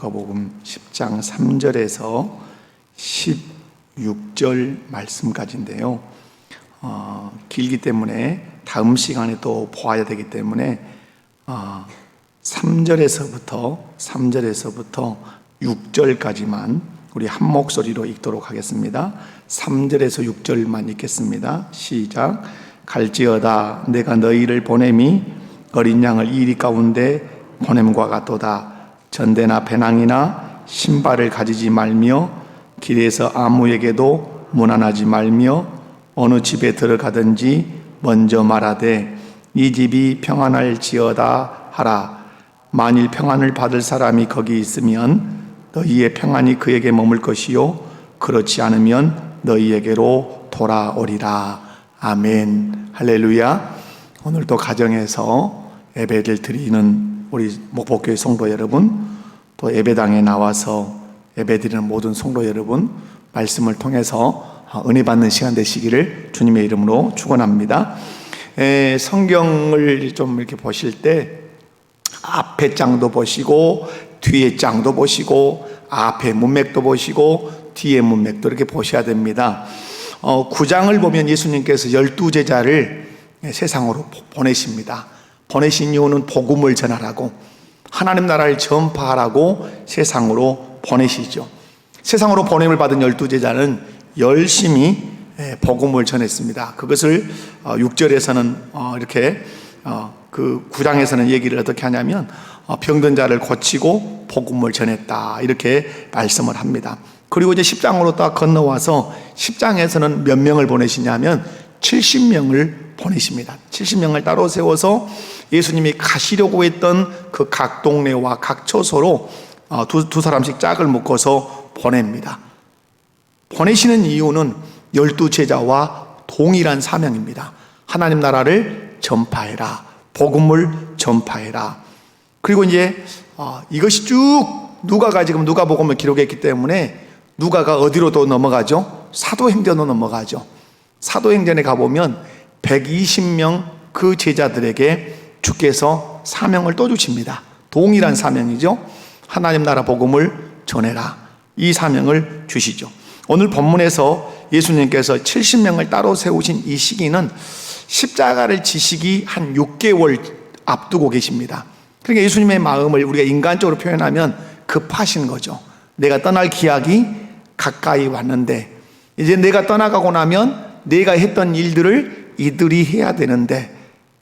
누가복음 10장 3절에서 16절 말씀까지인데요. 길기 때문에 다음 시간에 또 보아야 되기 때문에 3절에서부터 6절까지만 우리 한 목소리로 읽도록 하겠습니다. 3절에서 6절만 읽겠습니다. 시작. 갈지어다 내가 너희를 보냄이 어린 양을 이리 가운데 보냄과 같도다. 전대나 배낭이나 신발을 가지지 말며 길에서 아무에게도 문안하지 말며 어느 집에 들어가든지 먼저 말하되 이 집이 평안할지어다 하라. 만일 평안을 받을 사람이 거기 있으면 너희의 평안이 그에게 머물 것이요 그렇지 않으면 너희에게로 돌아오리라. 아멘. 할렐루야. 오늘도 가정에서 예배를 드리는 우리 목포교회 성도 여러분, 또 예배당에 나와서 예배드리는 모든 성도 여러분, 말씀을 통해서 은혜 받는 시간 되시기를 주님의 이름으로 축원합니다. 성경을 좀 이렇게 보실 때 앞에 장도 보시고 뒤에 장도 보시고 앞에 문맥도 보시고 뒤에 문맥도 이렇게 보셔야 됩니다. 9장을 보면 예수님께서 12제자를 세상으로 보내십니다. 보내신 이유는 복음을 전하라고, 하나님 나라를 전파하라고 세상으로 보내시죠. 세상으로 보냄을 받은 12제자는 열심히 복음을 전했습니다. 그것을 6절에서는 이렇게 그 9장에서는 얘기를 어떻게 하냐면 병든 자를 고치고 복음을 전했다 이렇게 말씀을 합니다. 그리고 이제 10장으로 딱 건너와서 10장에서는 몇 명을 보내시냐면 70명을 보내십니다. 70명을 따로 세워서 예수님이 가시려고 했던 그 각 동네와 각 처소로 두 사람씩 짝을 묶어서 보냅니다. 보내시는 이유는 12제자와 동일한 사명입니다. 하나님 나라를 전파해라. 복음을 전파해라. 그리고 이제 이것이 쭉 누가가 지금 누가복음을 기록했기 때문에 누가가 어디로 또 넘어가죠? 사도행전으로 넘어가죠. 사도행전에 가보면 120명 그 제자들에게 주께서 사명을 또 주십니다. 동일한 사명이죠. 하나님 나라 복음을 전해라. 이 사명을 주시죠. 오늘 본문에서 예수님께서 70명을 따로 세우신 이 시기는 십자가를 지시기 한 6개월 앞두고 계십니다. 그러니까 예수님의 마음을 우리가 인간적으로 표현하면 급하신 거죠. 내가 떠날 기약이 가까이 왔는데 이제 내가 떠나가고 나면 내가 했던 일들을 이들이 해야 되는데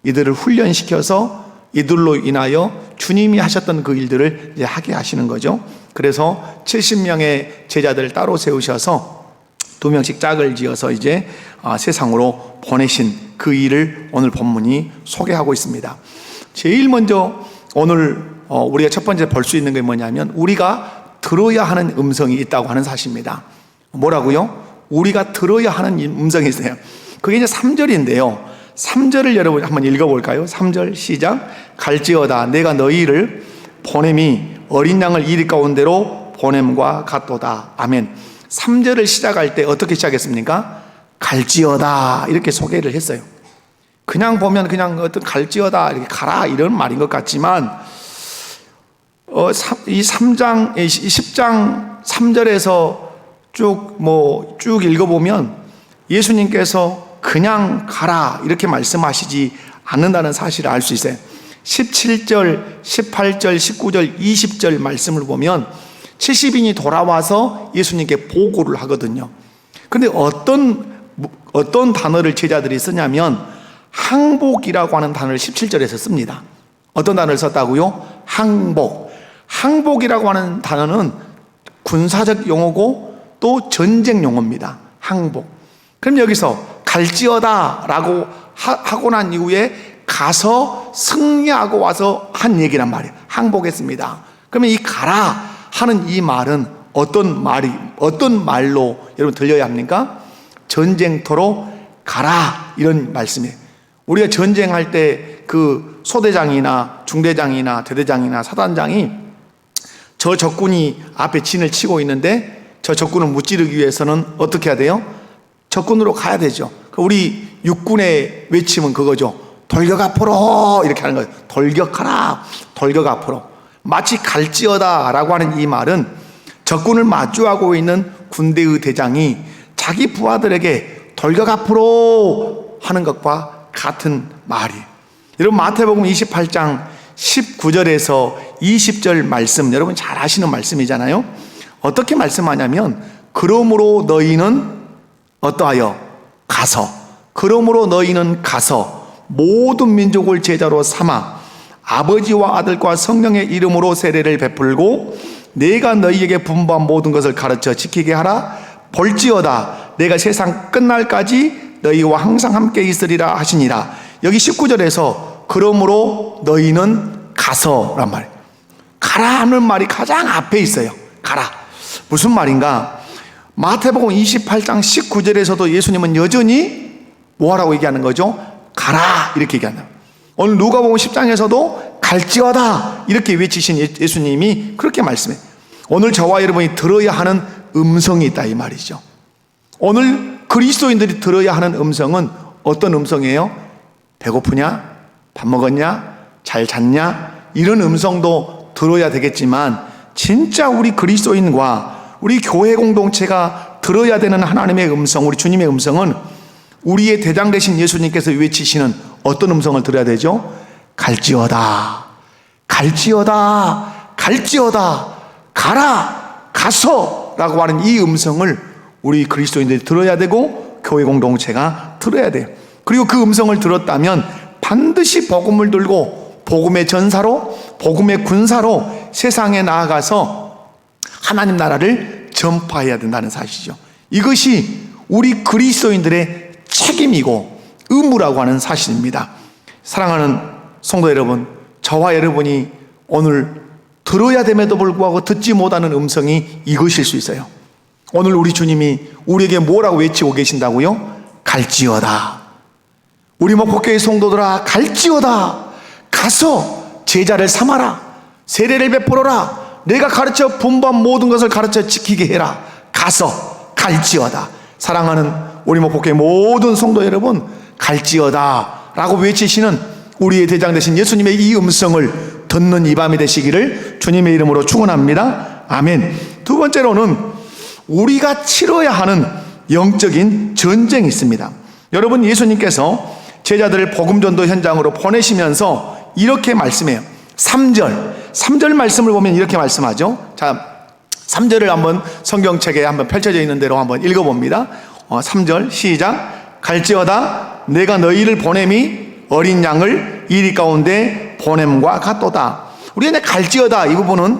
이들을 훈련시켜서 이들로 인하여 주님이 하셨던 그 일들을 이제 하게 하시는 거죠. 그래서 70명의 제자들을 따로 세우셔서 2명씩 짝을 지어서 이제 세상으로 보내신 그 일을 오늘 본문이 소개하고 있습니다. 제일 먼저 오늘 우리가 첫 번째 볼 수 있는 게 뭐냐면 우리가 들어야 하는 음성이 있다고 하는 사실입니다. 뭐라고요? 우리가 들어야 하는 음성이 있어요. 그게 이제 3절인데요. 3절을 여러분 한번 읽어볼까요? 3절 시작. 갈지어다 내가 너희를 보냄이 어린 양을 이리 가운데로 보냄과 같도다. 아멘. 3절을 시작할 때 어떻게 시작했습니까? 갈지어다 이렇게 소개를 했어요. 그냥 보면 그냥 어떤 갈지어다 이렇게 가라 이런 말인 것 같지만 이 10장 3절에서 쭉 읽어보면 예수님께서 그냥 가라 이렇게 말씀하시지 않는다는 사실을 알 수 있어요. 17절, 18절, 19절, 20절 말씀을 보면 70인이 돌아와서 예수님께 보고를 하거든요. 그런데 어떤 단어를 제자들이 쓰냐면 항복이라고 하는 단어를 17절에서 씁니다. 어떤 단어를 썼다고요? 항복. 항복이라고 하는 단어는 군사적 용어고 또 전쟁 용어입니다. 항복. 그럼 여기서 갈지어다 라고 하고 난 이후에 가서 승리하고 와서 한 얘기란 말이에요. 항복했습니다. 그러면 이 가라 하는 이 말은 어떤 말로 여러분 들려야 합니까? 전쟁터로 가라 이런 말씀이에요. 우리가 전쟁할 때 그 소대장이나 중대장이나 대대장이나 사단장이 저 적군이 앞에 진을 치고 있는데 저 적군을 무찌르기 위해서는 어떻게 해야 돼요? 적군으로 가야 되죠. 우리 육군의 외침은 그거죠. 돌격 앞으로 이렇게 하는 거예요. 돌격하라. 돌격 앞으로. 마치 갈지어다 라고 하는 이 말은 적군을 마주하고 있는 군대의 대장이 자기 부하들에게 돌격 앞으로 하는 것과 같은 말이에요. 여러분, 마태복음 28장 19절에서 20절 말씀, 여러분 잘 아시는 말씀이잖아요. 어떻게 말씀하냐면, 그러므로 너희는 어떠하여 가서, 그러므로 너희는 가서 모든 민족을 제자로 삼아 아버지와 아들과 성령의 이름으로 세례를 베풀고 내가 너희에게 분부한 모든 것을 가르쳐 지키게 하라. 볼지어다 내가 세상 끝날까지 너희와 항상 함께 있으리라 하시니라. 여기 19절에서 그러므로 너희는 가서란 말이에요. 가라 하는 말이 가장 앞에 있어요. 가라. 무슨 말인가? 마태복음 28장 19절에서도 예수님은 여전히 뭐하라고 얘기하는 거죠? 가라 이렇게 얘기한다. 오늘 누가복음 10장에서도 갈지어다 이렇게 외치신 예수님이 그렇게 말씀해요. 오늘 저와 여러분이 들어야 하는 음성이 있다 이 말이죠. 오늘 그리스도인들이 들어야 하는 음성은 어떤 음성이에요? 배고프냐? 밥 먹었냐? 잘 잤냐? 이런 음성도 들어야 되겠지만, 진짜 우리 그리스도인과 우리 교회 공동체가 들어야 되는 하나님의 음성, 우리 주님의 음성은 우리의 대장 되신 예수님께서 외치시는 어떤 음성을 들어야 되죠? 갈지어다, 갈지어다, 갈지어다, 가라, 가서 라고 하는 이 음성을 우리 그리스도인들이 들어야 되고 교회 공동체가 들어야 돼요. 그리고 그 음성을 들었다면 반드시 복음을 들고 복음의 전사로, 복음의 군사로 세상에 나아가서 하나님 나라를 전파해야 된다는 사실이죠. 이것이 우리 그리스도인들의 책임이고 의무라고 하는 사실입니다. 사랑하는 성도 여러분, 저와 여러분이 오늘 들어야 됨에도 불구하고 듣지 못하는 음성이 이것일 수 있어요. 오늘 우리 주님이 우리에게 뭐라고 외치고 계신다고요? 갈지어다. 우리 목포교회 성도들아, 갈지어다. 가서 제자를 삼아라. 세례를 베풀어라. 내가 가르쳐 분부한 모든 것을 가르쳐 지키게 해라. 가서 갈지어다. 사랑하는 우리 목포교회 모든 성도 여러분, 갈지어다 라고 외치시는 우리의 대장 되신 예수님의 이 음성을 듣는 이 밤이 되시기를 주님의 이름으로 축원합니다. 아멘. 두 번째로는 우리가 치러야 하는 영적인 전쟁이 있습니다. 여러분, 예수님께서 제자들을 복음전도 현장으로 보내시면서 이렇게 말씀해요. 3절 말씀을 보면 이렇게 말씀하죠. 자, 3절을 한번 성경책에 한번 펼쳐져 있는 대로 한번 읽어봅니다. 3절 시작. 갈지어다 내가 너희를 보냄이 어린 양을 이리 가운데 보냄과 같도다. 우리가 갈지어다 이 부분은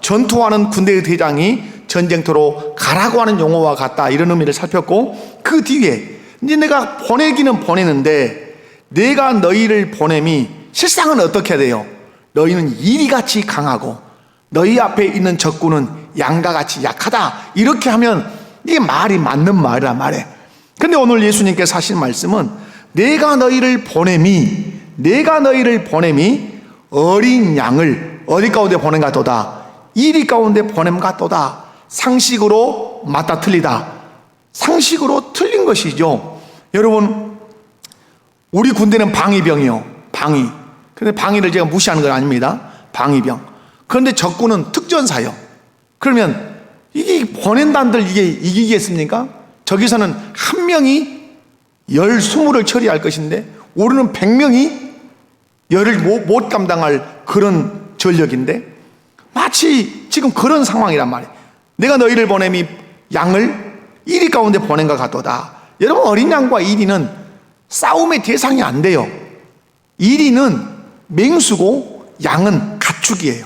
전투하는 군대의 대장이 전쟁터로 가라고 하는 용어와 같다 이런 의미를 살폈고, 그 뒤에 이제 내가 보내기는 보내는데 내가 너희를 보냄이 실상은 어떻게 돼요? 너희는 이리같이 강하고 너희 앞에 있는 적군은 양과 같이 약하다. 이렇게 하면 이게 말이 맞는 말이란 말이에요. 근데 오늘 예수님께서 하신 말씀은 내가 너희를 보냄이 어린 양을 어디 가운데 보냄 같도다. 이리 가운데 보냄 같도다. 상식으로 맞다 틀리다. 상식으로 틀린 것이죠. 여러분, 우리 군대는 방위병이요. 방위. 근데 방위를 제가 무시하는 건 아닙니다. 방위병. 그런데 적군은 특전사요. 그러면 이게 보낸단들 이게 이기겠습니까? 저기서는 한 명이 20를 처리할 것인데 우리는 100명이 열을 못 감당할 그런 전력인데, 마치 지금 그런 상황이란 말이에요. 내가 너희를 보냄이 양을 이리 가운데 보낸 것 같도다. 여러분, 어린 양과 이리는 싸움의 대상이 안 돼요. 이리는 맹수고 양은 가축이에요.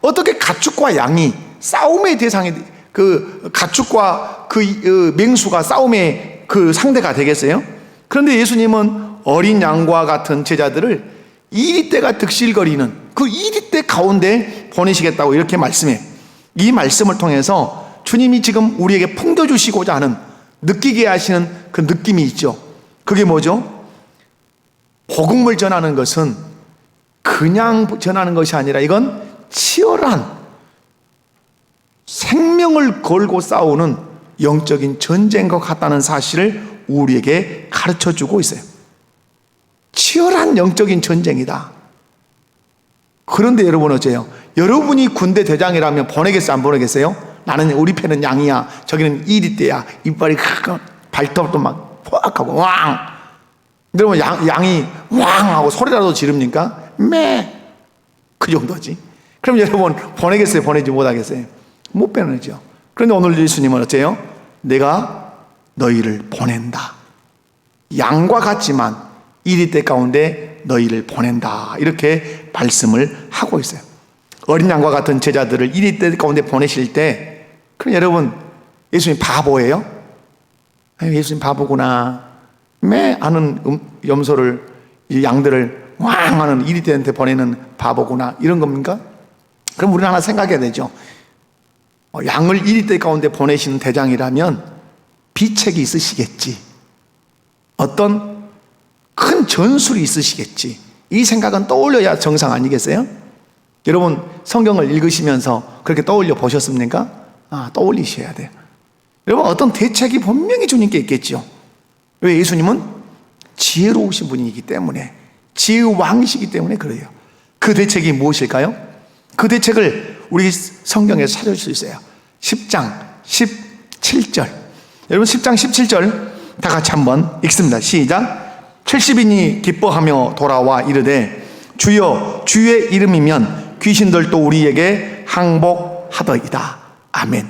어떻게 가축과 양이 싸움의 대상이, 그 가축과 그 맹수가 싸움의 그 상대가 되겠어요? 그런데 예수님은 어린 양과 같은 제자들을 이리떼가 득실거리는 그 이리떼 가운데 보내시겠다고 이렇게 말씀해요. 이 말씀을 통해서 주님이 지금 우리에게 풍겨주시고자 하는, 느끼게 하시는 그 느낌이 있죠. 그게 뭐죠? 복음을 전하는 것은 그냥 전하는 것이 아니라 이건 치열한 생명을 걸고 싸우는 영적인 전쟁과 같다는 사실을 우리에게 가르쳐주고 있어요. 치열한 영적인 전쟁이다. 그런데 여러분, 어째요? 여러분이 군대 대장이라면 보내겠어요, 안 보내겠어요? 나는 우리 편은 양이야, 저기는 이리떼야, 이빨이 크고 발톱도 막 포악하고 왕. 그러면 양이 왕 하고 소리라도 지릅니까? 매. 그 정도지. 그럼 여러분 보내겠어요, 보내지 못하겠어요? 못 보내죠. 그런데 오늘 예수님은 어째요? 내가 너희를 보낸다. 양과 같지만 이리떼 가운데 너희를 보낸다. 이렇게 말씀을 하고 있어요. 어린 양과 같은 제자들을 이리떼 가운데 보내실 때, 그럼 여러분 예수님 바보예요? 아유, 예수님 바보구나. 매 하는 염소를, 양들을 왕 하는 이리떼한테 보내는 바보구나, 이런 겁니까? 그럼 우리는 하나 생각해야 되죠. 양을 이리떼 가운데 보내시는 대장이라면 비책이 있으시겠지, 어떤 큰 전술이 있으시겠지, 이 생각은 떠올려야 정상 아니겠어요? 여러분 성경을 읽으시면서 그렇게 떠올려 보셨습니까? 떠올리셔야 돼요. 여러분 어떤 대책이 분명히 주님께 있겠죠. 왜? 예수님은 지혜로우신 분이기 때문에, 지혜의 왕이시기 때문에 그래요. 그 대책이 무엇일까요? 그 대책을 우리 성경에서 찾을 수 있어요. 10장 17절. 여러분 10장 17절 다 같이 한번 읽습니다. 시작. 70인이 기뻐하며 돌아와 이르되 주여 주의 이름이면 귀신들도 우리에게 항복하더이다. 아멘.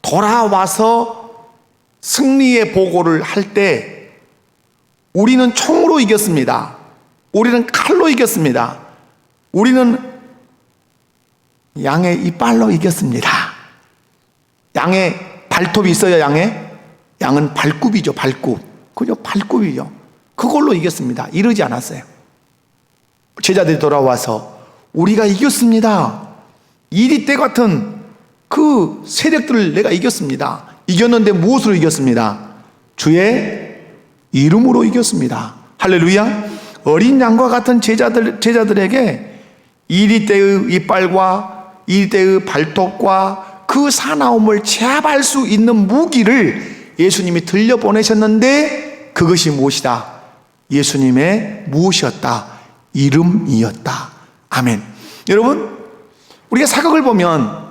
돌아와서 승리의 보고를 할 때 우리는 총으로 이겼습니다. 우리는 칼로 이겼습니다. 우리는 양의 이빨로 이겼습니다. 양의 발톱이 있어요. 양은 발굽이죠. 발굽. 그죠? 발굽이죠. 그걸로 이겼습니다. 이러지 않았어요. 제자들이 돌아와서 우리가 이겼습니다. 이리떼 같은 그 세력들을 내가 이겼습니다. 이겼는데 무엇으로 이겼습니다? 주의 이름으로 이겼습니다. 할렐루야. 어린 양과 같은 제자들에게 이리떼의 이빨과 이리떼의 발톱과 그 사나움을 제압할 수 있는 무기를 예수님이 들려보내셨는데, 그것이 무엇이다? 예수님의 무엇이었다? 이름이었다. 아멘. 여러분, 우리가 사극을 보면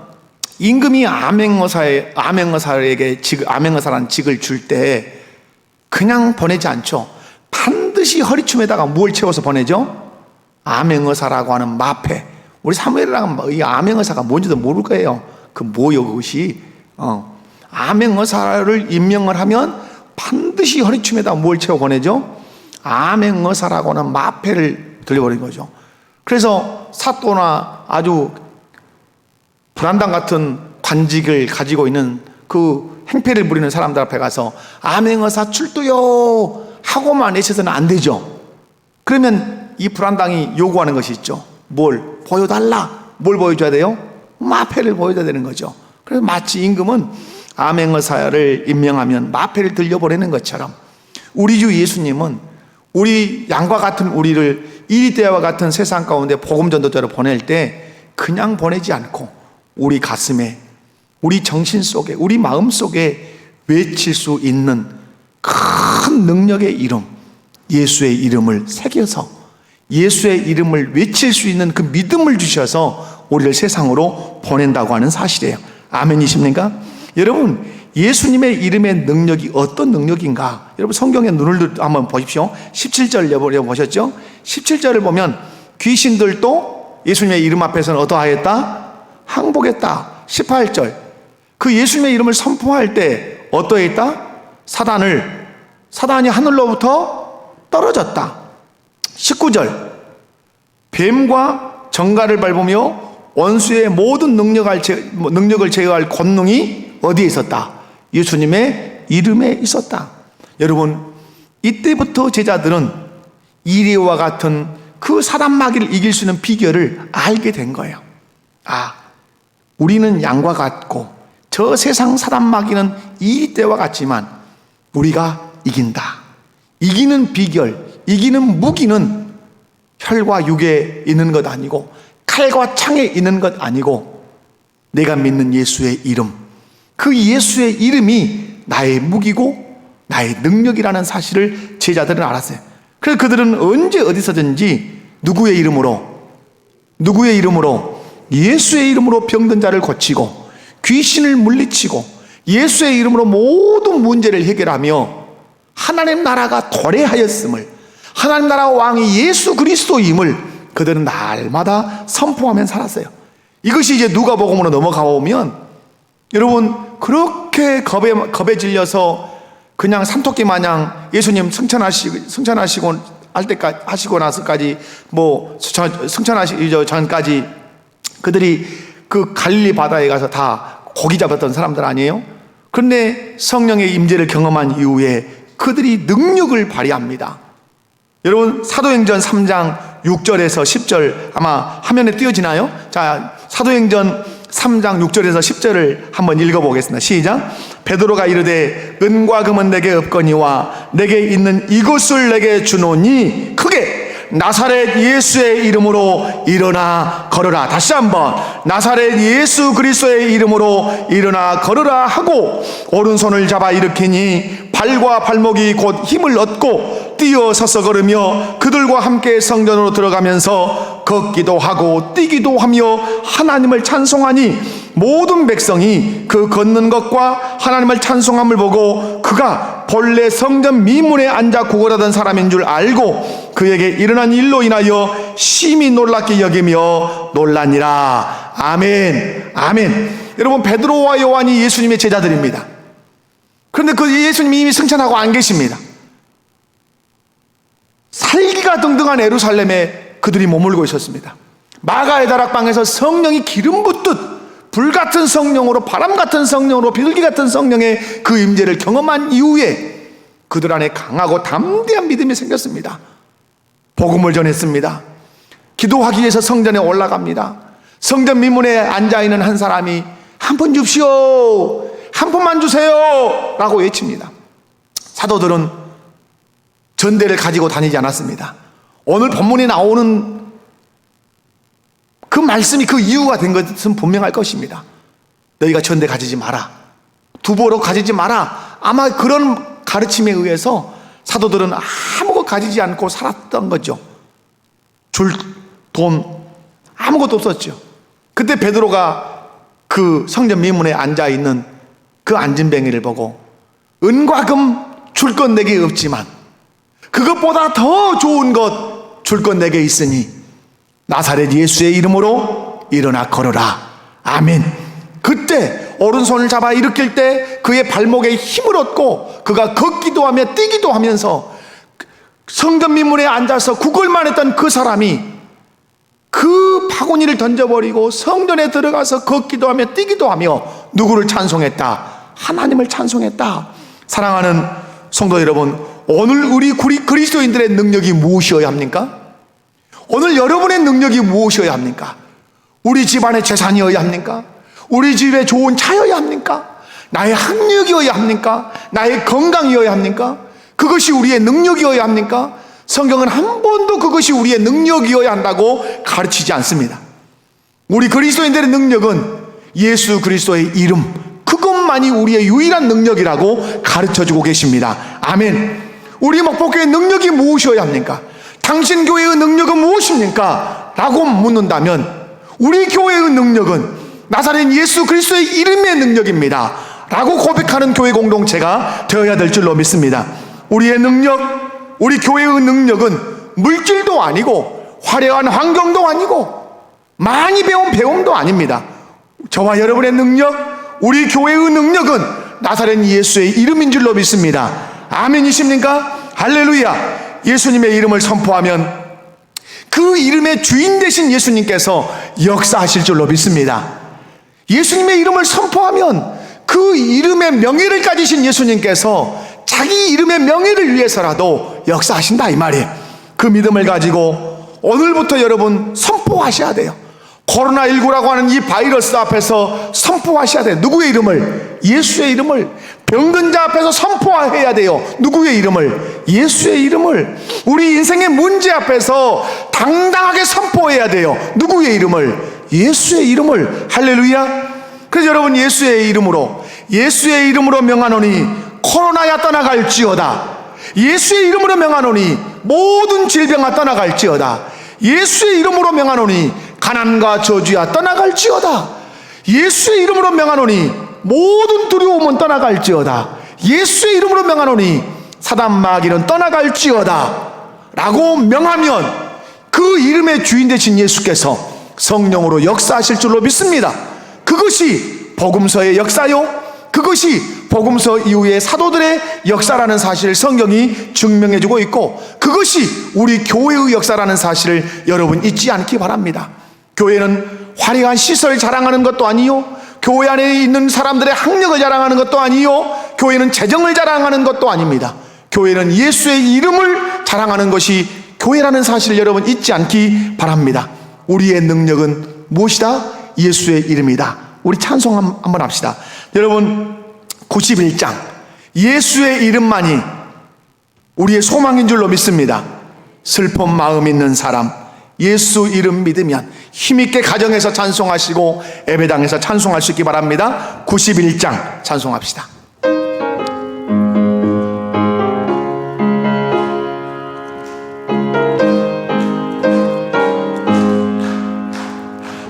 임금이 암행어사라는 직을 줄 때 그냥 보내지 않죠. 반드시 허리춤에다가 무엇을 채워서 보내죠? 암행어사라고 하는 마패. 우리 사무엘이랑 이 암행어사가 뭔지도 모를 거예요. 그 뭐요 그것이? 암행어사를 임명을 하면 반드시 허리춤에다가 뭘 채워 보내죠? 암행어사라고 하는 마패를 들려버린 거죠. 그래서 사또나 아주 불안당 같은 관직을 가지고 있는 그 행패를 부리는 사람들 앞에 가서 암행어사 출두요 하고만 내셔서는 안 되죠. 그러면 이 불안당이 요구하는 것이 있죠. 뭘? 보여달라. 뭘 보여줘야 돼요? 마패를 보여줘야 되는 거죠. 그래서 마치 임금은 암행어사를 임명하면 마패를 들려보내는 것처럼 우리 주 예수님은 우리 양과 같은 우리를 이리떼와 같은 세상 가운데 복음 전도자로 보낼 때 그냥 보내지 않고 우리 가슴에, 우리 정신 속에, 우리 마음 속에 외칠 수 있는 큰 능력의 이름, 예수의 이름을 새겨서 예수의 이름을 외칠 수 있는 그 믿음을 주셔서 우리를 세상으로 보낸다고 하는 사실이에요. 아멘이십니까? 여러분, 예수님의 이름의 능력이 어떤 능력인가? 여러분 성경에 눈을 한번 보십시오. 17절 보셨죠? 17절을 보면 귀신들도 예수님의 이름 앞에서는 어떠하였다? 항복했다. 18절 그 예수님의 이름을 선포할 때 어떠했다? 사단이 하늘로부터 떨어졌다. 19절 뱀과 정갈을 밟으며 원수의 모든 능력을 제어할 권능이 어디에 있었다? 예수님의 이름에 있었다. 여러분, 이때부터 제자들은 이리와 같은 그 사단 마귀를 이길 수 있는 비결을 알게 된 거예요. 우리는 양과 같고 저 세상 사단 마귀는 이리떼와 같지만 우리가 이긴다. 이기는 비결, 이기는 무기는 혈과 육에 있는 것 아니고 칼과 창에 있는 것 아니고 내가 믿는 예수의 이름, 그 예수의 이름이 나의 무기고 나의 능력이라는 사실을 제자들은 알았어요. 그래서 그들은 언제 어디서든지 누구의 이름으로 예수의 이름으로 병든 자를 고치고 귀신을 물리치고 예수의 이름으로 모든 문제를 해결하며 하나님 나라가 도래하였음을, 하나님 나라 왕이 예수 그리스도임을 그들은 날마다 선포하며 살았어요. 이것이 이제 누가복음으로 넘어가 보면 여러분 그렇게 겁에 질려서 그냥 산토끼 마냥 예수님 승천하시고 할 때까지 하시고 나서까지 승천하시기 전까지 그들이 그 갈릴리 바다에 가서 다 고기 잡았던 사람들 아니에요? 그런데 성령의 임재를 경험한 이후에 그들이 능력을 발휘합니다. 여러분 사도행전 3장 6절에서 10절 아마 화면에 띄어지나요? 자, 사도행전 3장 6절에서 10절을 한번 읽어보겠습니다. 시작. 베드로가 이르되 은과 금은 내게 없거니와 내게 있는 이것을 내게 주노니 크게 나사렛 예수의 이름으로 일어나 걸으라. 다시 한번 나사렛 예수 그리스도의 이름으로 일어나 걸으라 하고 오른손을 잡아 일으키니 발과 발목이 곧 힘을 얻고 뛰어 서서 걸으며 그들과 함께 성전으로 들어가면서 걷기도 하고 뛰기도 하며 하나님을 찬송하니 모든 백성이 그 걷는 것과 하나님을 찬송함을 보고 그가 본래 성전 미문에 앉아 구걸하던 사람인 줄 알고 그에게 일어난 일로 인하여 심히 놀랍게 여기며 놀라니라. 아멘, 아멘. 여러분 베드로와 요한이 예수님의 제자들입니다. 그런데 그 예수님이 이미 승천하고 안 계십니다. 살기가 등등한 예루살렘에 그들이 머물고 있었습니다. 마가의 다락방에서 성령이 기름 붓듯 불같은 성령으로, 바람 같은 성령으로, 비둘기 같은 성령의 그 임재를 경험한 이후에 그들 안에 강하고 담대한 믿음이 생겼습니다. 복음을 전했습니다. 기도하기 위해서 성전에 올라갑니다. 성전 미문에 앉아있는 한 사람이 한 푼 줍시오, 한 푼만 주세요 라고 외칩니다. 사도들은 전대를 가지고 다니지 않았습니다. 오늘 본문에 나오는 그 말씀이 그 이유가 된 것은 분명할 것입니다. 너희가 전대 가지지 마라, 두보로 가지지 마라. 아마 그런 가르침에 의해서 사도들은 아무것도 가지지 않고 살았던 거죠. 줄 돈 아무것도 없었죠. 그때 베드로가 그 성전 미문에 앉아있는 그 안진뱅이를 보고 은과 금 줄 것 내게 없지만 그것보다 더 좋은 것 줄 것 내게 있으니 나사렛 예수의 이름으로 일어나 걸어라. 아멘. 그때 오른손을 잡아 일으킬 때 그의 발목에 힘을 얻고 그가 걷기도 하며 뛰기도 하면서 성전 미문에 앉아서 구걸만 했던 그 사람이 그 바구니를 던져버리고 성전에 들어가서 걷기도 하며 뛰기도 하며 누구를 찬송했다? 하나님을 찬송했다. 사랑하는 성도 여러분, 오늘 우리 그리스도인들의 능력이 무엇이어야 합니까? 오늘 여러분의 능력이 무엇이어야 합니까? 우리 집안의 재산이어야 합니까? 우리 집에 좋은 차여야 합니까? 나의 학력이어야 합니까? 나의 건강이어야 합니까? 그것이 우리의 능력이어야 합니까? 성경은 한 번도 그것이 우리의 능력이어야 한다고 가르치지 않습니다. 우리 그리스도인들의 능력은 예수 그리스도의 이름, 그것만이 우리의 유일한 능력이라고 가르쳐주고 계십니다. 아멘. 우리 목포교회의 능력이 무엇이어야 합니까? 당신 교회의 능력은 무엇입니까? 라고 묻는다면 우리 교회의 능력은 나사렛 예수 그리스도의 이름의 능력입니다 라고 고백하는 교회 공동체가 되어야 될 줄로 믿습니다. 우리의 능력, 우리 교회의 능력은 물질도 아니고 화려한 환경도 아니고 많이 배운 배움도 아닙니다. 저와 여러분의 능력, 우리 교회의 능력은 나사렛 예수의 이름인 줄로 믿습니다. 아멘이십니까? 할렐루야. 예수님의 이름을 선포하면 그 이름의 주인 되신 예수님께서 역사하실 줄로 믿습니다. 예수님의 이름을 선포하면 그 이름의 명예를 가지신 예수님께서 자기 이름의 명예를 위해서라도 역사하신다 이 말이에요. 그 믿음을 가지고 오늘부터 여러분 선포하셔야 돼요. 코로나19라고 하는 이 바이러스 앞에서 선포하셔야 돼요. 누구의 이름을? 예수의 이름을. 병든 자 앞에서 선포해야 돼요. 누구의 이름을? 예수의 이름을. 우리 인생의 문제 앞에서 당당하게 선포해야 돼요. 누구의 이름을? 예수의 이름을. 할렐루야. 그래서 여러분 예수의 이름으로 명하노니 코로나야 떠나갈지어다. 예수의 이름으로 명하노니 모든 질병아 떠나갈지어다. 예수의 이름으로 명하노니 가난과 저주야 떠나갈지어다. 예수의 이름으로 명하노니 모든 두려움은 떠나갈지어다. 예수의 이름으로 명하노니 사단 마귀는 떠나갈지어다 라고 명하면 그 이름의 주인 되신 예수께서 성령으로 역사하실 줄로 믿습니다. 그것이 복음서의 역사요, 그것이 복음서 이후의 사도들의 역사라는 사실을 성경이 증명해주고 있고, 그것이 우리 교회의 역사라는 사실을 여러분 잊지 않기 바랍니다. 교회는 화려한 시설 자랑하는 것도 아니요, 교회 안에 있는 사람들의 학력을 자랑하는 것도 아니요, 교회는 재정을 자랑하는 것도 아닙니다. 교회는 예수의 이름을 자랑하는 것이 교회라는 사실을 여러분 잊지 않기 바랍니다. 우리의 능력은 무엇이다? 예수의 이름이다. 우리 찬송 한번 합시다. 여러분, 91장 예수의 이름만이 우리의 소망인 줄로 믿습니다. 슬픈 마음 있는 사람, 예수 이름 믿으면 힘있게 가정에서 찬송하시고 예배당에서 찬송할 수 있기 바랍니다. 91장 찬송합시다.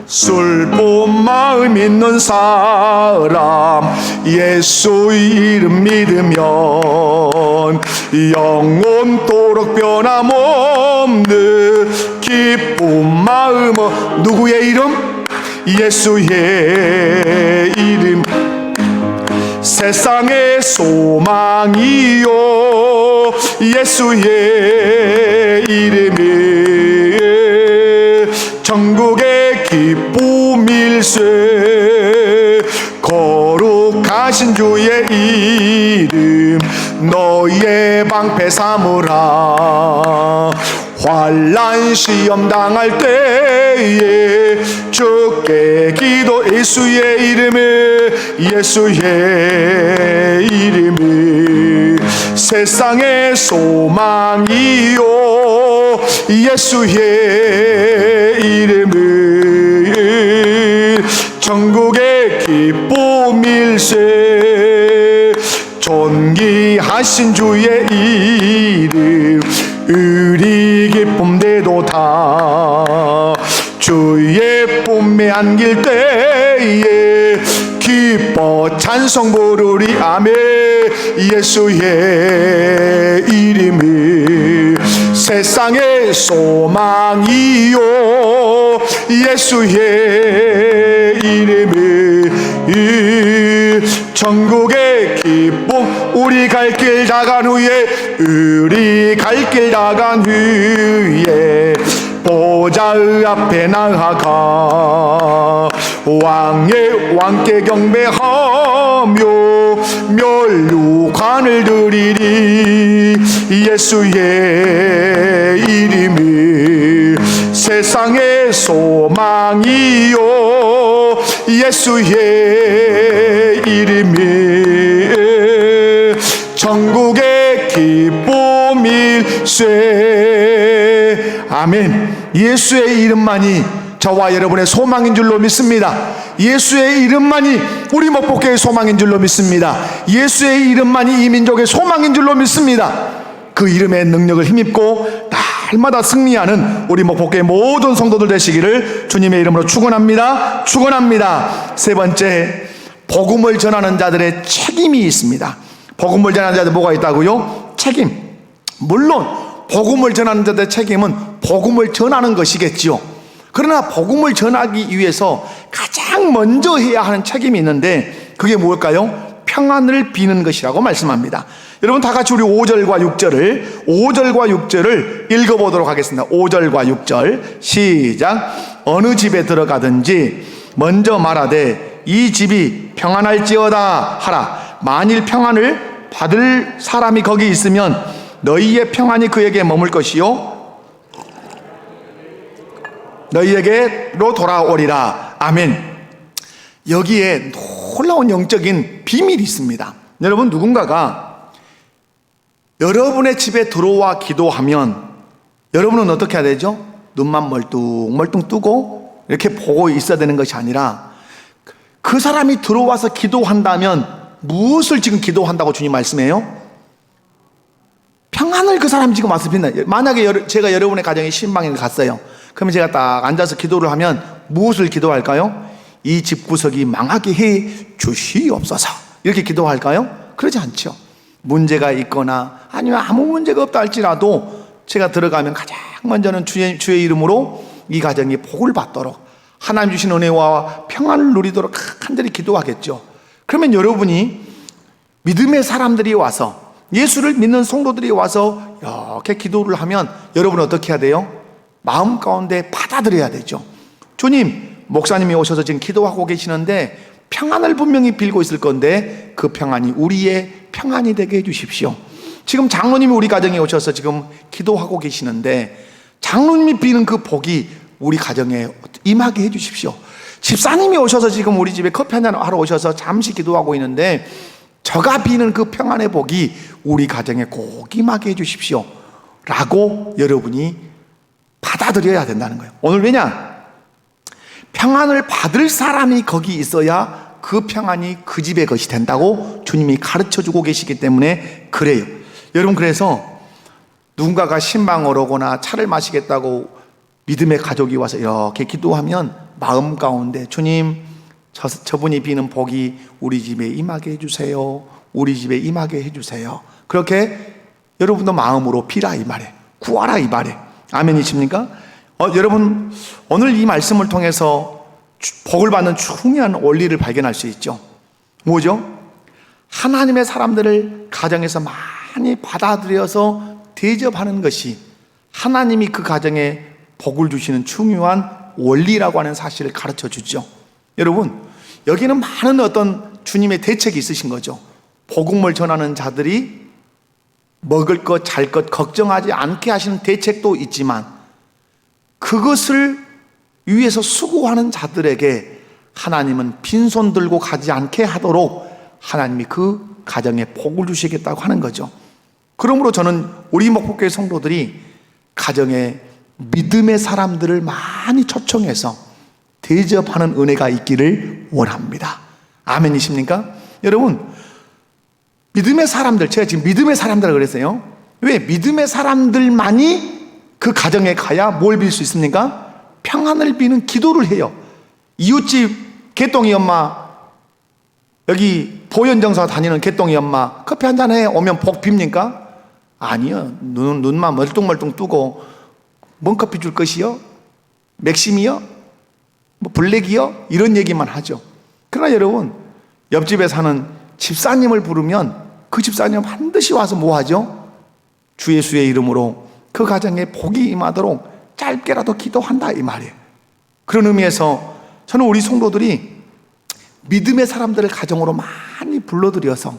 슬픈 마음 있는 사람, 예수의 이름 믿으면 영원토록 변함없는 기쁜 마음은 누구의 이름? 예수의 이름. 세상의 소망이요 예수의 이름이 전국의 기쁨일세. 거룩하신 주의 이름 너희의 방패 삼으라. 환난 시험 당할 때에 주께 기도. 예수의 이름에, 예수의 이름이 세상의 소망이요 예수의 이름이 전국의 기쁨일세. 존귀하신 주의 이름 의리 기쁨대도 다 주의 쁨에 안길 때에 기뻐 찬송 부르리. 아멘. 예수의 이름이 세상의 소망이요 예수의 이름이 전국의 기쁨. 우리 갈 길 다간 후에, 우리 갈 길 다간 후에 보좌의 앞에 나아가 왕의 왕께 경배하며 멸류관을 드리리. 예수의 이름이 세상의 소망이요 예수의 이름이 전국의 기쁨일세. 아멘. 예수의 이름만이 저와 여러분의 소망인 줄로 믿습니다. 예수의 이름만이 우리 목복교의 소망인 줄로 믿습니다. 예수의 이름만이 이 민족의 소망인 줄로 믿습니다. 그 이름의 능력을 힘입고 날마다 승리하는 우리 목복교의 모든 성도들 되시기를 주님의 이름으로 축원합니다. 축원합니다. 세 번째, 복음을 전하는 자들의 책임이 있습니다. 복음을 전하는 자들 뭐가 있다고요? 책임. 물론 복음을 전하는 자들의 책임은 복음을 전하는 것이겠지요. 그러나 복음을 전하기 위해서 가장 먼저 해야 하는 책임이 있는데 그게 뭘까요? 평안을 비는 것이라고 말씀합니다. 여러분 다 같이 우리 5절과 6절을 읽어보도록 하겠습니다. 5절과 6절 시작. 어느 집에 들어가든지 먼저 말하되 이 집이 평안할지어다 하라. 만일 평안을 받을 사람이 거기 있으면 너희의 평안이 그에게 머물 것이요 너희에게로 돌아오리라. 아멘. 여기에 놀라운 영적인 비밀이 있습니다. 여러분, 누군가가 여러분의 집에 들어와 기도하면 여러분은 어떻게 해야 되죠? 눈만 멀뚱멀뚱 뜨고 이렇게 보고 있어야 되는 것이 아니라 그 사람이 들어와서 기도한다면 무엇을 지금 기도한다고 주님 말씀해요? 평안을 그 사람이 지금 말씀드린다. 만약에 제가 여러분의 가정에 신방에 갔어요. 그러면 제가 딱 앉아서 기도를 하면 무엇을 기도할까요? 이 집구석이 망하게 해 주시옵소서. 이렇게 기도할까요? 그러지 않죠. 문제가 있거나 아니면 아무 문제가 없다 할지라도 제가 들어가면 가장 먼저는 주의 이름으로 이 가정이 복을 받도록, 하나님 주신 은혜와 평안을 누리도록 간절히 기도하겠죠. 그러면 여러분이 믿음의 사람들이 와서, 예수를 믿는 성도들이 와서 이렇게 기도를 하면 여러분은 어떻게 해야 돼요? 마음 가운데 받아들여야 되죠. 주님, 목사님이 오셔서 지금 기도하고 계시는데 평안을 분명히 빌고 있을 건데 그 평안이 우리의 평안이 되게 해주십시오. 지금 장로님이 우리 가정에 오셔서 지금 기도하고 계시는데 장로님이 비는 그 복이 우리 가정에 임하게 해주십시오. 집사님이 오셔서 지금 우리 집에 커피 한잔 하러 오셔서 잠시 기도하고 있는데 저가 비는 그 평안의 복이 우리 가정에 꼭 임하게 해주십시오 라고 여러분이 받아들여야 된다는 거예요. 오늘 왜냐? 평안을 받을 사람이 거기 있어야 그 평안이 그 집의 것이 된다고 주님이 가르쳐주고 계시기 때문에 그래요. 여러분, 그래서 누군가가 신방을 오거나 차를 마시겠다고 믿음의 가족이 와서 이렇게 기도하면 마음 가운데 주님, 저분이 비는 복이 우리 집에 임하게 해주세요, 우리 집에 임하게 해주세요, 그렇게 여러분도 마음으로 비라 이 말에, 구하라 이 말에. 아멘이십니까? 여러분, 오늘 이 말씀을 통해서 복을 받는 중요한 원리를 발견할 수 있죠. 뭐죠? 하나님의 사람들을 가정에서 많이 받아들여서 대접하는 것이 하나님이 그 가정에 복을 주시는 중요한 원리라고 하는 사실을 가르쳐 주죠. 여러분, 여기는 많은 어떤 주님의 대책이 있으신 거죠. 복음을 전하는 자들이 먹을 것, 잘 것 걱정하지 않게 하시는 대책도 있지만 그것을 위해서 수고하는 자들에게 하나님은 빈손 들고 가지 않게 하도록 하나님이 그 가정에 복을 주시겠다고 하는 거죠. 그러므로 저는 우리 목포교회 성도들이 가정에 믿음의 사람들을 많이 초청해서 대접하는 은혜가 있기를 원합니다. 아멘이십니까? 여러분, 믿음의 사람들, 제가 지금 믿음의 사람들이라고 그랬어요. 왜? 믿음의 사람들만이 그 가정에 가야 뭘 빌 수 있습니까? 평안을 비는 기도를 해요. 이웃집 개똥이 엄마, 여기 보현정사 다니는 개똥이 엄마 커피 한잔해 오면 복 빕니까? 아니요. 눈만 멀뚱멀뚱 뜨고 뭔 커피 줄 것이요? 맥심이요? 뭐 블랙이요? 이런 얘기만 하죠. 그러나 여러분, 옆집에 사는 집사님을 부르면 그 집사님은 반드시 와서 뭐 하죠? 주 예수의 이름으로 그 가정에 복이 임하도록 짧게라도 기도한다 이 말이에요. 그런 의미에서 저는 우리 성도들이 믿음의 사람들을 가정으로 많이 불러들여서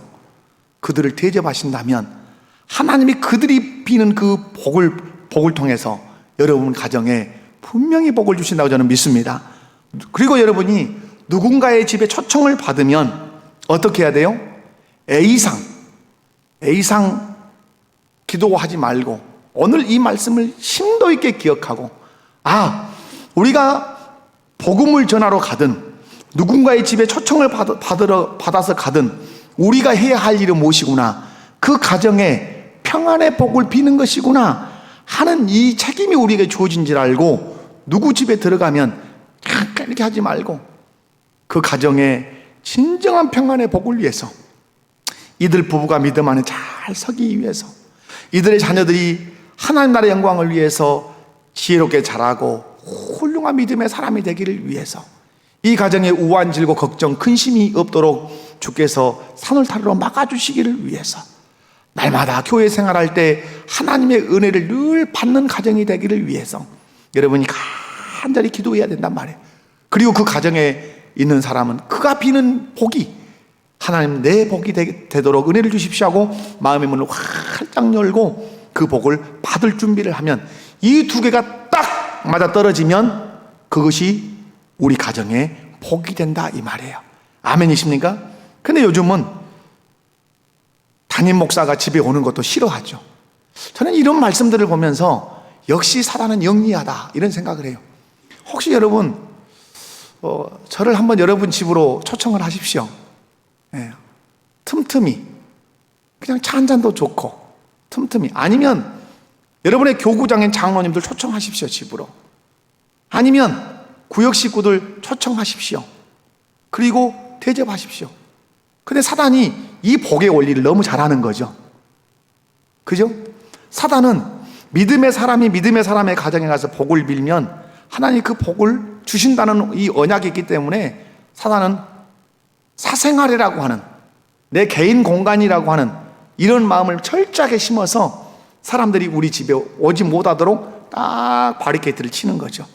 그들을 대접하신다면 하나님이 그들이 비는 그 복을 통해서 여러분 가정에 분명히 복을 주신다고 저는 믿습니다. 그리고 여러분이 누군가의 집에 초청을 받으면 어떻게 해야 돼요? A상 기도하지 말고 오늘 이 말씀을 심도 있게 기억하고, 우리가 복음을 전하러 가든 누군가의 집에 초청을 받아서 가든 우리가 해야 할 일은 무엇이구나, 그 가정에 평안의 복을 비는 것이구나 하는 이 책임이 우리에게 주어진 줄 알고 누구 집에 들어가면 잠깐 이렇게 하지 말고 그 가정에 진정한 평안의 복을 위해서, 이들 부부가 믿음 안에 잘 서기 위해서, 이들의 자녀들이 하나님 나라의 영광을 위해서 지혜롭게 자라고 훌륭한 믿음의 사람이 되기를 위해서, 이 가정에 우환질고 걱정, 근심이 없도록 주께서 산을 타르러 막아주시기를 위해서, 날마다 교회 생활할 때 하나님의 은혜를 늘 받는 가정이 되기를 위해서 여러분이 간절히 기도해야 된단 말이에요. 그리고 그 가정에 있는 사람은 그가 비는 복이 하나님 내 복이 되도록 은혜를 주십시오 하고 마음의 문을 활짝 열고 그 복을 받을 준비를 하면, 이 두 개가 딱 맞아 떨어지면 그것이 우리 가정에 복이 된다 이 말이에요. 아멘이십니까? 근데 요즘은 담임 목사가 집에 오는 것도 싫어하죠. 저는 이런 말씀들을 보면서 역시 사단은 영리하다 이런 생각을 해요. 혹시 여러분 저를 한번 여러분 집으로 초청을 하십시오. 틈틈이 그냥 차 한 잔도 좋고 틈틈이, 아니면 여러분의 교구장인 장로님들 초청하십시오 집으로. 아니면 구역 식구들 초청하십시오. 그리고 대접하십시오. 근데 사단이 이 복의 원리를 너무 잘하는 거죠. 그죠? 사단은 믿음의 사람이 믿음의 사람의 가정에 가서 복을 빌면 하나님이 그 복을 주신다는 이 언약이 있기 때문에 사단은 사생활이라고 하는, 내 개인 공간이라고 하는 이런 마음을 철저하게 심어서 사람들이 우리 집에 오지 못하도록 딱 바리케이트를 치는 거죠.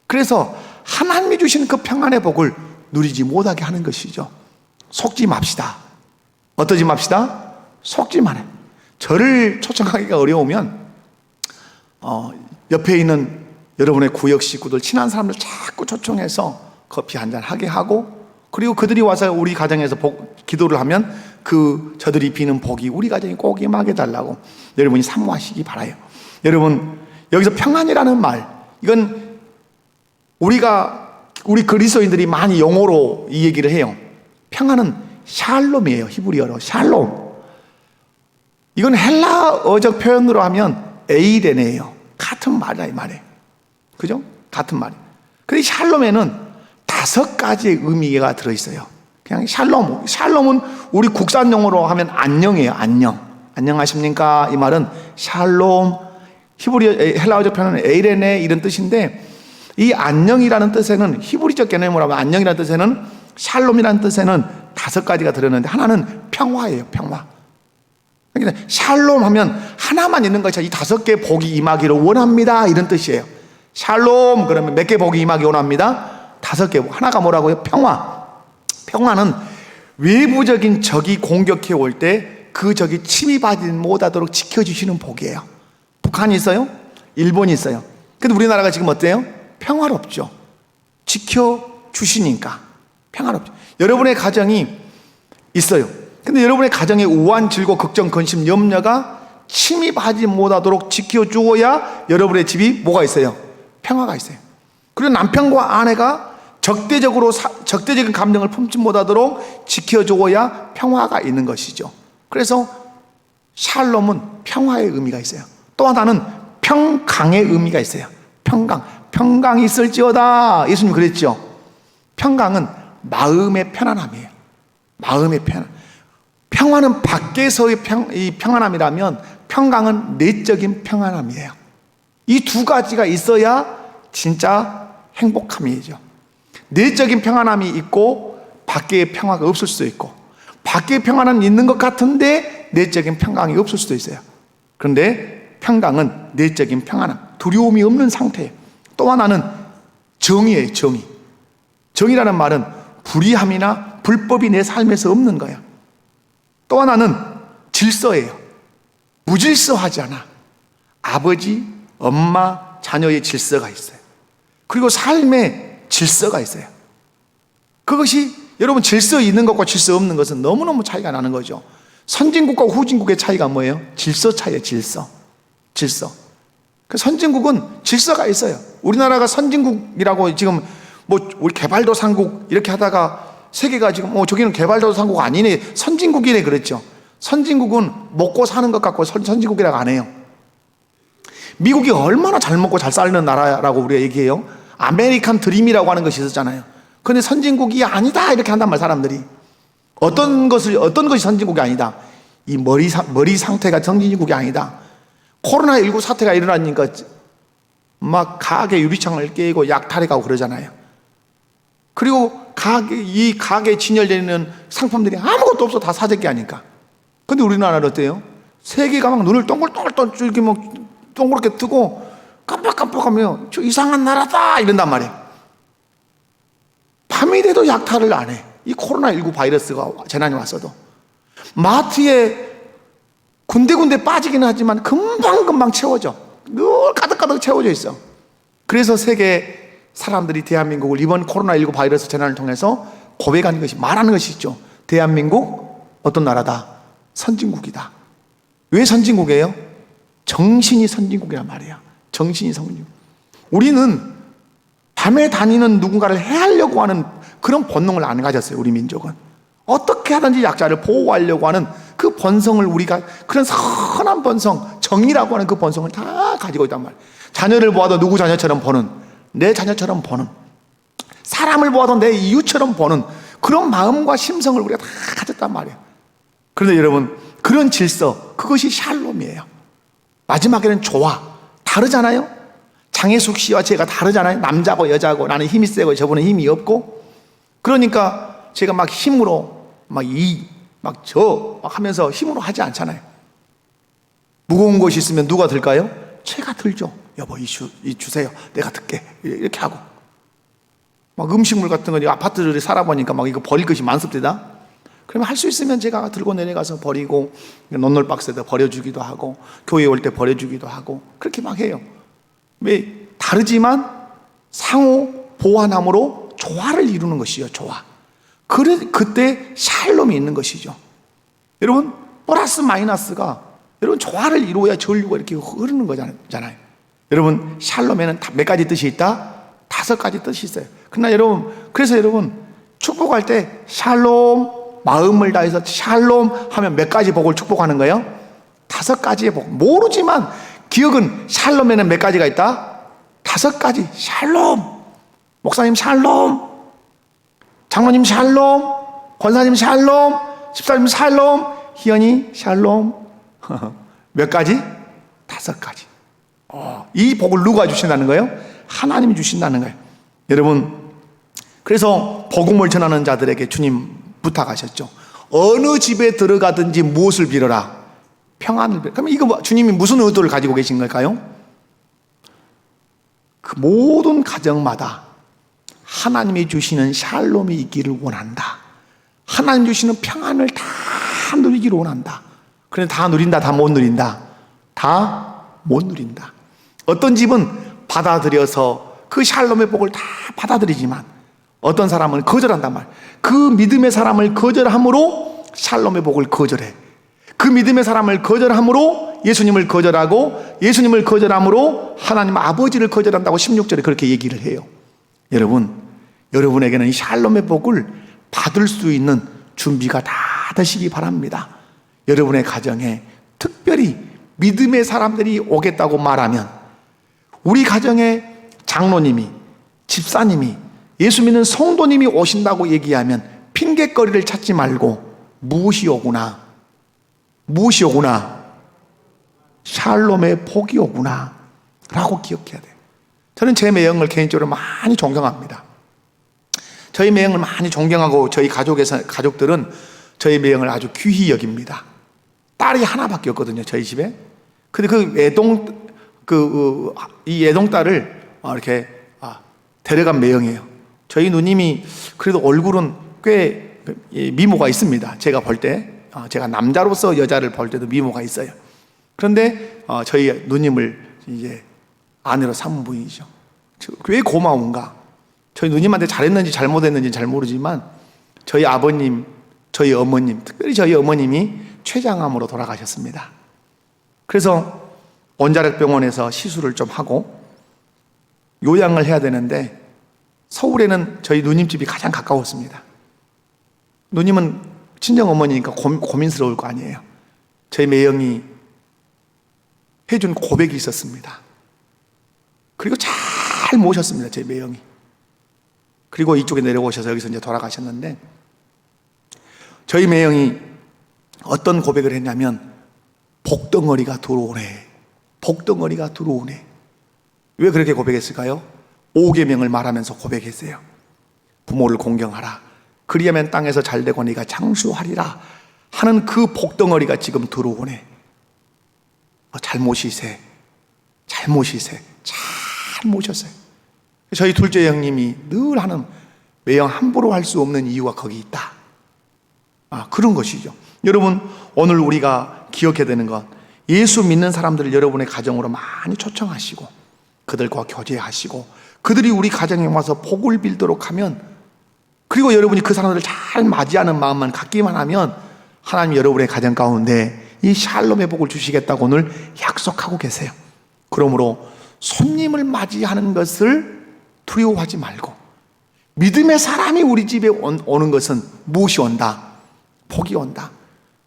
그래서 하나님이 주신 그 평안의 복을 누리지 못하게 하는 것이죠. 속지 맙시다. 어떠지 맙시다? 속지 마라. 저를 초청하기가 어려우면 옆에 있는 여러분의 구역 식구들, 친한 사람들 자꾸 초청해서 커피 한잔 하게 하고, 그리고 그들이 와서 우리 가정에서 기도를 하면 저들이 비는 복이 우리 가정에 꼭 임하게 달라고 여러분이 사모하시기 바라요. 여러분, 여기서 평안이라는 말, 이건 우리 그리스도인들이 많이 용어로 이 얘기를 해요. 평안은 샬롬이에요. 히브리어로 샬롬. 이건 헬라어적 표현으로 하면 에이레네예요. 같은 말이야, 이 말에. 그죠? 같은 말이에요. 근데 샬롬에는 5가지의 의미가 들어있어요. 그냥 샬롬은 우리 국산 용어로 하면 안녕이에요. 안녕하십니까? 이 말은 샬롬, 히브리어 헬라어적 표현은 에이레네 이런 뜻인데, 이 안녕이라는 뜻에는, 히브리적 개념으로 하면 안녕이라는 뜻에는, 샬롬이라는 뜻에는 5가지가 들었는데, 하나는 평화예요. 평화. 그러니까 샬롬 하면 하나만 있는 것이 아니라 이 5개 복이 임하기를 원합니다, 이런 뜻이에요. 샬롬 그러면 몇 개 복이 임하기 원합니다? 5개. 하나가 뭐라고요? 평화. 평화는 외부적인 적이 공격해 올 때 그 적이 침입하지 못하도록 지켜주시는 복이에요. 북한이 있어요? 일본이 있어요. 근데 우리나라가 지금 어때요? 평화롭죠. 지켜주시니까 평화롭죠. 여러분의 가정이 있어요. 근데 여러분의 가정에 우한, 질고, 걱정, 근심, 염려가 침입하지 못하도록 지켜주어야 여러분의 집이 뭐가 있어요? 평화가 있어요. 그리고 남편과 아내가 적대적인 감정을 품지 못하도록 지켜주어야 평화가 있는 것이죠. 그래서 샬롬은 평화의 의미가 있어요. 또 하나는 평강의 의미가 있어요. 평강이 있을지어다. 예수님 그랬죠. 평강은 마음의 편안함이에요. 마음의 편안. 평화는 밖에서의 평안함이라면 평강은 내적인 평안함이에요. 이 2가지가 있어야 진짜 행복함이죠. 내적인 평안함이 있고 밖에 평화가 없을 수도 있고, 밖에 평안은 있는 것 같은데 내적인 평강이 없을 수도 있어요. 그런데 평강은 내적인 평안함, 두려움이 없는 상태예요. 또 하나는 정의예요. 정의라는 말은 불의함이나 불법이 내 삶에서 없는 거예요. 또 하나는 질서예요. 무질서하지 않아. 아버지, 엄마, 자녀의 질서가 있어요. 그리고 삶의 질서가 있어요. 그것이 여러분, 질서 있는 것과 질서 없는 것은 너무너무 차이가 나는 거죠. 선진국과 후진국의 차이가 뭐예요? 질서 차이예요. 질서. 그 선진국은 질서가 있어요. 우리나라가 선진국이라고 지금 우리 개발도상국 이렇게 하다가 세계가 지금 저기는 개발도상국 아니네, 선진국이네 그랬죠. 선진국은 먹고 사는 것 같고 선진국이라고 안 해요. 미국이 얼마나 잘 먹고 잘 사는 나라라고 우리가 얘기해요. 아메리칸 드림이라고 하는 것이 있었잖아요. 그런데 선진국이 아니다 이렇게 한단 말이에요. 사람들이 어떤 것이 선진국이 아니다, 이 머리 상태가 선진국이 아니다. 코로나19 사태가 일어나니까 막 가게 유리창을 깨고 약탈해가고 그러잖아요. 그리고 이 가게에 진열되어 있는 상품들이 아무것도 없어, 다 사재기 하니까. 근데 우리나라는 어때요? 세계가 막 눈을 동글동글 이렇게 막 동그랗게 뜨고 깜빡깜빡하면 저 이상한 나라다 이런단 말이에요. 밤이 돼도 약탈을 안 해. 이 코로나19 바이러스가 재난이 왔어도. 마트에 군데군데 빠지긴 하지만 금방금방 채워져. 늘 가득가득 채워져 있어. 그래서 세계 사람들이 대한민국을 이번 코로나19 바이러스 재난을 통해서 고백하는 것이, 말하는 것이 있죠. 대한민국 어떤 나라다? 선진국이다. 왜 선진국이에요? 정신이 선진국이란 말이에요. 정신이 선진국. 우리는 밤에 다니는 누군가를 해하려고 하는 그런 본능을 안 가졌어요. 우리 민족은 어떻게 하든지 약자를 보호하려고 하는 그 본성을, 우리가 그런 선한 본성, 정의라고 하는 그 본성을 다 가지고 있단 말이에요. 자녀를 보아도 누구 자녀처럼 보는, 내 자녀처럼 보는, 사람을 보아도 내 이웃처럼 보는 그런 마음과 심성을 우리가 다 가졌단 말이에요. 그런데 여러분, 그런 질서, 그것이 샬롬이에요. 마지막에는 조화. 다르잖아요. 장혜숙 씨와 제가 다르잖아요. 남자고 여자고, 나는 힘이 세고 저분은 힘이 없고. 그러니까 제가 막 힘으로 막 하면서 힘으로 하지 않잖아요. 무거운 것이 있으면 누가 들까요? 제가 들죠. 여보, 이 주세요. 내가 들게. 이렇게 하고. 막 음식물 같은 거, 아파트를 살아보니까 막 이거 버릴 것이 많습니다. 그러면 할 수 있으면 제가 들고 내려가서 버리고, 논놀 박스에다 버려주기도 하고, 교회 올 때 버려주기도 하고, 그렇게 막 해요. 왜? 다르지만 상호 보완함으로 조화를 이루는 것이요, 조화. 그때 샬롬이 있는 것이죠. 여러분, 플러스 마이너스가, 여러분, 조화를 이루어야 전류가 이렇게 흐르는 거잖아요. 여러분, 샬롬에는 몇 가지 뜻이 있다? 5가지 뜻이 있어요. 그러나 여러분, 그래서 여러분, 축복할 때 샬롬, 마음을 다해서 샬롬 하면 몇 가지 복을 축복하는 거예요? 5가지의 복. 모르지만 기억은 샬롬에는 몇 가지가 있다? 5가지. 샬롬. 목사님 샬롬. 장로님 샬롬. 권사님 샬롬. 집사님 샬롬. 희연이 샬롬. 몇 가지? 5가지. 이 복을 누가 주신다는 거예요? 하나님이 주신다는 거예요. 여러분, 그래서 복음을 전하는 자들에게 주님 부탁하셨죠. 어느 집에 들어가든지 무엇을 빌어라? 평안을 빌어라. 그럼 이거 주님이 무슨 의도를 가지고 계신 걸까요? 그 모든 가정마다 하나님이 주시는 샬롬이 있기를 원한다. 하나님 주시는 평안을 다 누리기를 원한다. 그런데 다 누린다, 다 못 누린다? 다 못 누린다. 어떤 집은 받아들여서 그 샬롬의 복을 다 받아들이지만 어떤 사람은 거절한단 말이에요. 그 믿음의 사람을 거절함으로 샬롬의 복을 거절해. 그 믿음의 사람을 거절함으로 예수님을 거절하고, 예수님을 거절함으로 하나님 아버지를 거절한다고 16절에 그렇게 얘기를 해요. 여러분, 여러분에게는 샬롬의 복을 받을 수 있는 준비가 다 되시기 바랍니다. 여러분의 가정에 특별히 믿음의 사람들이 오겠다고 말하면, 우리 가정에 장로님이, 집사님이, 예수 믿는 성도님이 오신다고 얘기하면 핑계거리를 찾지 말고 무엇이 오구나, 무엇이 오구나, 샬롬의 복이 오구나 라고 기억해야 돼요. 저는 제 매형을 개인적으로 많이 존경합니다. 저희 매형을 많이 존경하고 저희 가족들은 저희 매형을 아주 귀히 여깁니다. 딸이 하나밖에 없거든요, 저희 집에. 근데 이 애동딸을 이렇게 데려간 매형이에요. 저희 누님이 그래도 얼굴은 꽤 미모가 있습니다. 제가 볼 때, 제가 남자로서 여자를 볼 때도 미모가 있어요. 그런데 저희 누님을 이제 아내로 삼은 분이죠. 왜 고마운가? 저희 누님한테 잘했는지 잘못했는지 잘 모르지만 저희 아버님, 저희 어머님, 특별히 저희 어머님이 췌장암으로 돌아가셨습니다. 그래서 원자력병원에서 시술을 좀 하고 요양을 해야 되는데, 서울에는 저희 누님 집이 가장 가까웠습니다. 누님은 친정 어머니니까 고민스러울 거 아니에요. 저희 매형이 해준 고백이 있었습니다. 그리고 잘 모셨습니다, 저희 매형이. 그리고 이쪽에 내려오셔서 여기서 이제 돌아가셨는데, 저희 매형이 어떤 고백을 했냐면, 복덩어리가 들어오네. 복덩어리가 들어오네. 왜 그렇게 고백했을까요? 5계명을 말하면서 고백했어요. 부모를 공경하라. 그리하면 땅에서 잘되고 네가 장수하리라 하는 그 복덩어리가 지금 들어오네. 잘 모시세. 잘 모시세. 잘 모셨어요. 저희 둘째 형님이 늘 하는, 매형 함부로 할 수 없는 이유가 거기 있다. 그런 것이죠. 여러분, 오늘 우리가 기억해야 되는 것, 예수 믿는 사람들을 여러분의 가정으로 많이 초청하시고 그들과 교제하시고 그들이 우리 가정에 와서 복을 빌도록 하면, 그리고 여러분이 그 사람들을 잘 맞이하는 마음만 갖기만 하면 하나님 여러분의 가정 가운데 이 샬롬의 복을 주시겠다고 오늘 약속하고 계세요. 그러므로 손님을 맞이하는 것을 두려워하지 말고, 믿음의 사람이 우리 집에 오는 것은 무엇이 온다? 복이 온다.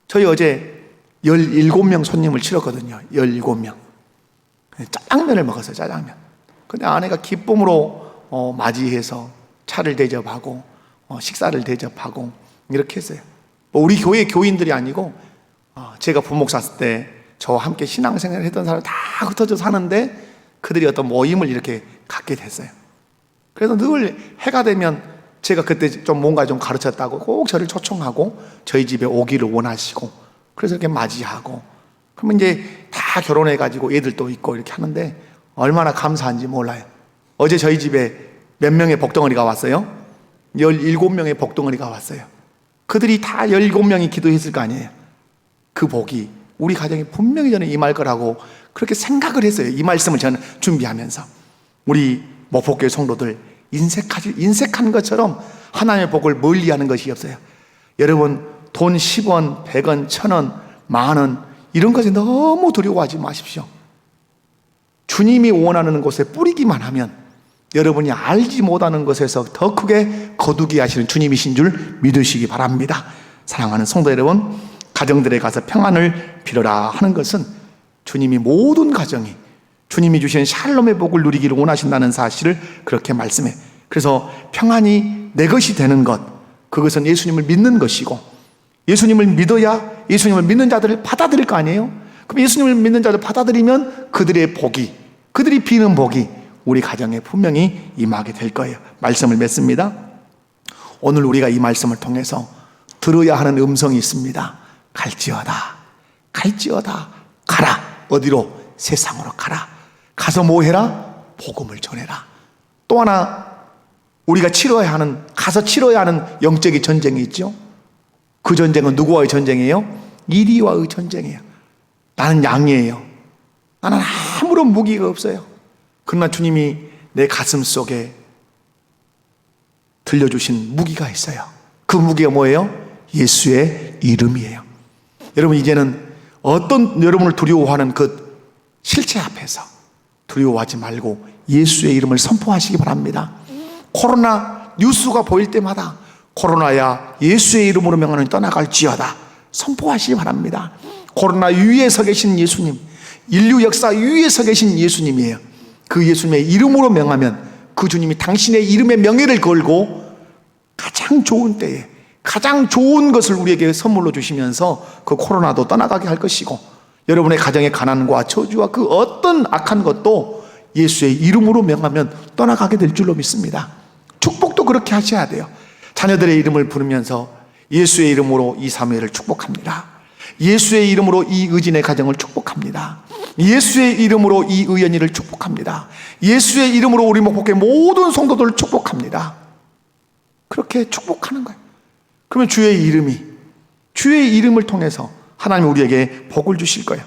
저희 어제 17명 손님을 치렀거든요. 17명. 짜장면을 먹었어요. 짜장면. 근데 아내가 기쁨으로 맞이해서 차를 대접하고 식사를 대접하고 이렇게 했어요. 우리 교회 교인들이 아니고 제가 부목사 때 저와 함께 신앙생활을 했던 사람이 다 흩어져 사는데 그들이 어떤 모임을 이렇게 갖게 됐어요. 그래서 늘 해가 되면 제가 그때 좀 뭔가 좀 가르쳤다고 꼭 저를 초청하고 저희 집에 오기를 원하시고 그래서 이렇게 맞이하고 그러면 이제 다 결혼해가지고 애들도 있고 이렇게 하는데 얼마나 감사한지 몰라요. 어제 저희 집에 몇 명의 복덩어리가 왔어요? 17명의 복덩어리가 왔어요. 그들이 다 17명이 기도했을 거 아니에요. 그 복이 우리 가정에 분명히 저는 임할 거라고 그렇게 생각을 했어요. 이 말씀을 저는 준비하면서 우리 목포교회 성도들 인색한 것처럼 하나님의 복을 멀리하는 것이 없어요. 여러분 돈 10원, 100원, 1000원, 만원 이런 것에 너무 두려워하지 마십시오. 주님이 원하는 곳에 뿌리기만 하면 여러분이 알지 못하는 것에서 더 크게 거두게 하시는 주님이신 줄 믿으시기 바랍니다. 사랑하는 성도 여러분, 가정들에 가서 평안을 빌어라 하는 것은 주님이 모든 가정이 주님이 주신 샬롬의 복을 누리기를 원하신다는 사실을 그렇게 말씀해. 그래서 평안이 내 것이 되는 것, 그것은 예수님을 믿는 것이고 예수님을 믿어야 예수님을 믿는 자들을 받아들일 거 아니에요? 그럼 예수님을 믿는 자들 받아들이면 그들의 복이, 그들이 비는 복이 우리 가정에 분명히 임하게 될 거예요. 말씀을 맺습니다. 오늘 우리가 이 말씀을 통해서 들어야 하는 음성이 있습니다. 갈지어다, 갈지어다, 가라. 어디로? 세상으로 가라. 가서 뭐 해라? 복음을 전해라. 또 하나 우리가 치러야 하는, 가서 치러야 하는 영적인 전쟁이 있죠. 그 전쟁은 누구와의 전쟁이에요? 이리와의 전쟁이에요. 나는 양이에요. 나는 아무런 무기가 없어요. 그러나 주님이 내 가슴 속에 들려주신 무기가 있어요. 그 무기가 뭐예요? 예수의 이름이에요. 여러분 이제는 어떤 여러분을 두려워하는 그 실체 앞에서 두려워하지 말고 예수의 이름을 선포하시기 바랍니다. 코로나 뉴스가 보일 때마다 코로나야 예수의 이름으로 명하노니 떠나갈지어다 선포하시기 바랍니다. 코로나 위에 서 계신 예수님, 인류 역사 위에 서 계신 예수님이에요. 그 예수님의 이름으로 명하면 그 주님이 당신의 이름의 명예를 걸고 가장 좋은 때에 가장 좋은 것을 우리에게 선물로 주시면서 그 코로나도 떠나가게 할 것이고 여러분의 가정의 가난과 저주와 그 어떤 악한 것도 예수의 이름으로 명하면 떠나가게 될 줄로 믿습니다. 축복도 그렇게 하셔야 돼요. 자녀들의 이름을 부르면서 예수의 이름으로 이 사무엘을 축복합니다. 예수의 이름으로 이 의진의 가정을 축복합니다. 예수의 이름으로 이 의연이를 축복합니다. 예수의 이름으로 우리 목포교회 모든 성도들을 축복합니다. 그렇게 축복하는 거예요. 그러면 주의 이름을 통해서 하나님 우리에게 복을 주실 거예요.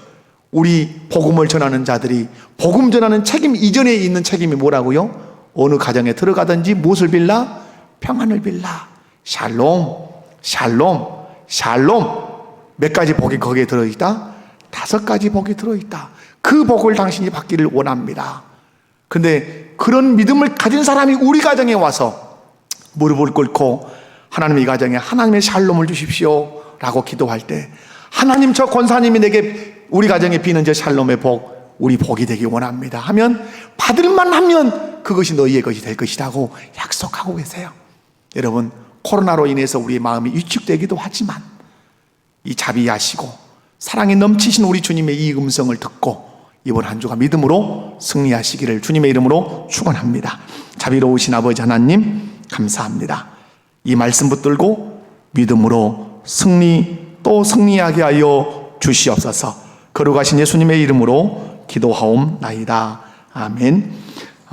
우리 복음을 전하는 자들이 복음 전하는 책임 이전에 있는 책임이 뭐라고요? 어느 가정에 들어가든지 무엇을 빌라? 평안을 빌라. 샬롬, 샬롬, 샬롬. 몇 가지 복이 거기에 들어있다? 5가지 복이 들어있다. 그 복을 당신이 받기를 원합니다. 근데 그런 믿음을 가진 사람이 우리 가정에 와서 무릎을 꿇고 하나님 이 가정에 하나님의 샬롬을 주십시오 라고 기도할 때 하나님 저 권사님이 내게 우리 가정에 비는 저 샬롬의 복 우리 복이 되기 원합니다 하면 받을만 하면 그것이 너희의 것이 될 것이라고 약속하고 계세요. 여러분 코로나로 인해서 우리의 마음이 위축되기도 하지만 이 자비하시고 사랑이 넘치신 우리 주님의 이 음성을 듣고 이번 한 주가 믿음으로 승리하시기를 주님의 이름으로 축원합니다. 자비로우신 아버지 하나님 감사합니다. 이 말씀 붙들고 믿음으로 또 승리하게 하여 주시옵소서. 거룩하신 예수님의 이름으로 기도하옵나이다. 아멘.